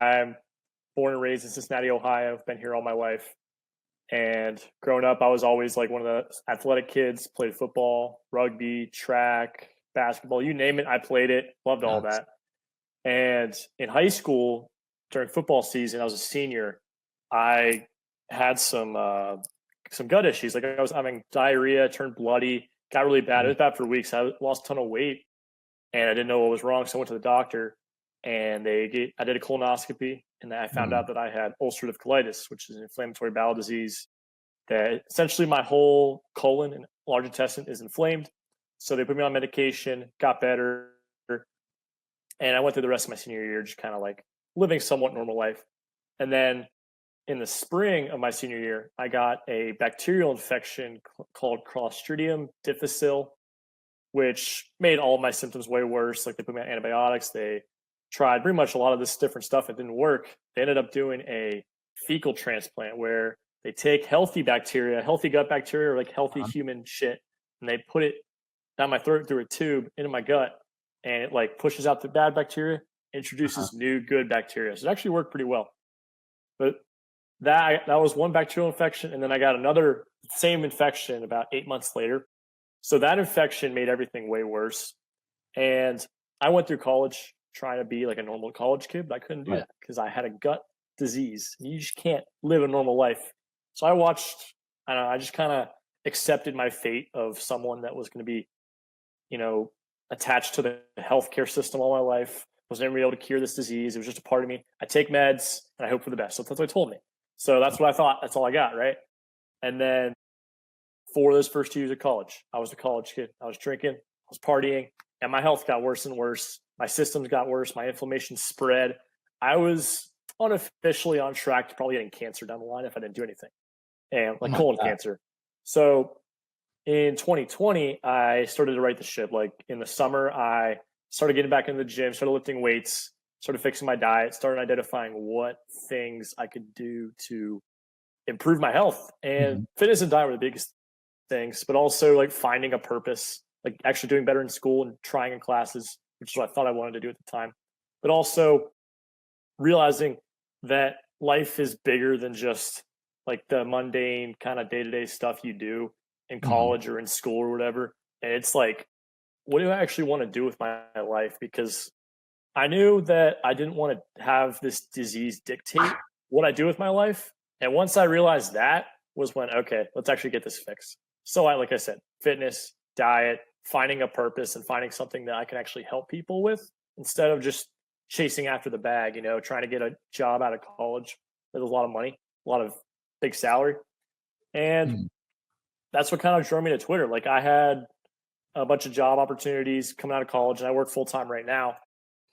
I'm born and raised in Cincinnati, Ohio. I've been here all my life. And growing up, I was always like one of the athletic kids, played football, rugby, track, basketball, you name it. I played it, loved all Nice. that. And in high school, during football season, I was a senior. I had some gut issues. Like I was having diarrhea, turned bloody, got really bad. It was bad for weeks. I lost a ton of weight, and I didn't know what was wrong. So I went to the doctor, and I did a colonoscopy, and I found Mm. out that I had ulcerative colitis, which is an inflammatory bowel disease. That essentially my whole colon and large intestine is inflamed. So they put me on medication, got better, and I went through the rest of my senior year just kind of like living somewhat normal life. And then in the spring of my senior year, I got a bacterial infection called Clostridium difficile, which made all of my symptoms way worse. Like they put me on antibiotics. They tried pretty much a lot of this different stuff. It didn't work. They ended up doing a fecal transplant where they take healthy bacteria, healthy gut bacteria, or like healthy Uh-huh. human shit, and they put it down my throat through a tube into my gut, and it like pushes out the bad bacteria, Uh-huh. introduces new good bacteria. So it actually worked pretty well. But that was one bacterial infection, and then I got another same infection about 8 months later. So that infection made everything way worse. And I went through college trying to be like a normal college kid, but I couldn't do Right. that because I had a gut disease. You just can't live a normal life. So I watched, I don't know, I just kind of accepted my fate of someone that was going to be, you know, attached to the healthcare system all my life. Was never able to cure this disease. It was just a part of me. I take meds and I hope for the best. So that's what they told me. So that's what I thought. That's all I got, right? And then for those first 2 years of college, I was a college kid. I was drinking, I was partying, and my health got worse and worse. My systems got worse. My inflammation spread. I was unofficially on track to probably getting cancer down the line if I didn't do anything, and Oh like my colon God. cancer. So in 2020, I started to write the ship. Like in the summer, I started getting back in the gym, started lifting weights, started fixing my diet, started identifying what things I could do to improve my health. And Mhm. fitness and diet were the biggest things, but also like finding a purpose, like actually doing better in school and trying in classes, which is what I thought I wanted to do at the time. But also realizing that life is bigger than just like the mundane kind of day-to-day stuff you do in Mhm. college or in school or whatever. And it's like, what do I actually want to do with my life? Because I knew that I didn't want to have this disease dictate what I do with my life. And once I realized that was when, okay, let's actually get this fixed. So like I said, fitness, diet, finding a purpose and finding something that I can actually help people with instead of just chasing after the bag, trying to get a job out of college with a lot of money, a lot of big salary. And Mhm. that's what kind of drew me to Twitter. Like I had a bunch of job opportunities coming out of college and I work full time right now.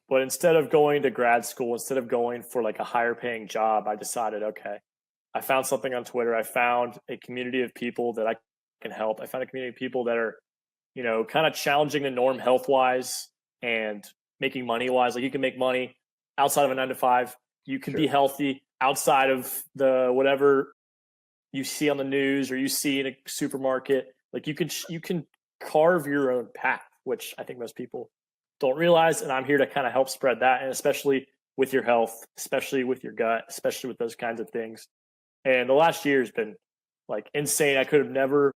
But instead of going to grad school, instead of going for like a higher paying job, I decided, okay, I found something on Twitter. I found a community of people that I can help. I found a community of people that are, kind of challenging the norm health wise and making money wise. Like you can make money outside of a 9 to 5. You can be Sure. healthy outside of the whatever you see on the news or you see in a supermarket. Like you can carve your own path, which I think most people don't realize. And I'm here to kind of help spread that, and especially with your health, especially with your gut, especially with those kinds of things. And the last year has been like insane. I could have never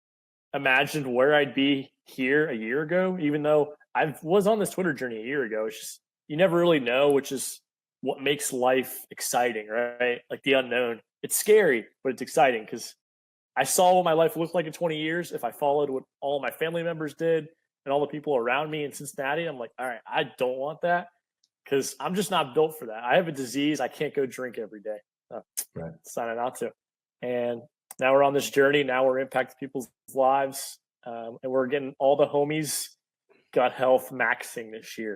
imagined where I'd be here a year ago, even though I was on this Twitter journey a year ago. It's just you never really know, which is what makes life exciting, right? Like the unknown. It's scary, but it's exciting because I saw what my life looked like in 20 years. If I followed what all my family members did and all the people around me in Cincinnati, I'm like, all right, I don't want that because I'm just not built for that. I have a disease. I can't go drink every day. So, Right. decided not to. And now we're on this journey. Now we're impacting people's lives. And we're getting all the homies gut health maxing this year.